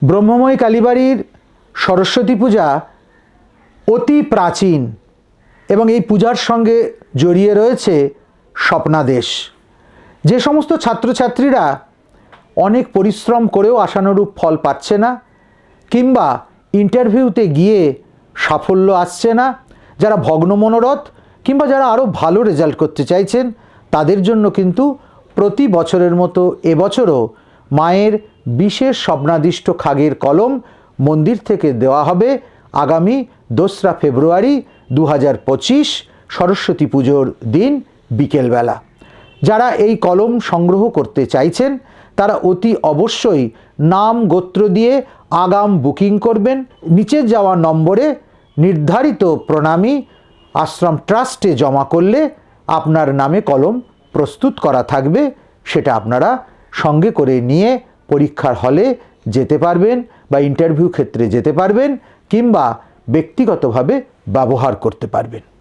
ব্রহ্মময় কালীবাড়ির সরস্বতী পূজা অতি প্রাচীন এবং এই পূজার সঙ্গে জড়িয়ে রয়েছে স্বপ্নাদেশ। যে সমস্ত ছাত্রছাত্রীরা অনেক পরিশ্রম করেও আশানুরূপ ফল পাচ্ছে না কিংবা ইন্টারভিউতে গিয়ে সাফল্য আসছে না, যারা ভগ্ন মনোরথ কিংবা যারা আরও ভালো রেজাল্ট করতে চাইছেন, তাদের জন্য কিন্তু প্রতি বছরের মতো এবছরও মায়ের বিশেষ স্বপ্নাদিষ্ট খাগের কলম মন্দির থেকে দেওয়া হবে আগামী 2রা ফেব্রুয়ারি 2025 সরস্বতী পুজোর দিন বিকেলবেলা। যারা এই কলম সংগ্রহ করতে চাইছেন তারা অতি অবশ্যই নাম গোত্র দিয়ে আগাম বুকিং করবেন। নিচে যাওয়া নম্বরে নির্ধারিত প্রণামী আশ্রম ট্রাস্টে জমা করলে আপনার নামে কলম প্রস্তুত করা থাকবে, সেটা আপনারা সঙ্গে করে নিয়ে পরীক্ষার হলে যেতে পারবেন বা ইন্টারভিউ ক্ষেত্রে যেতে পারবেন কিংবা ব্যক্তিগতভাবে ব্যবহার করতে পারবেন।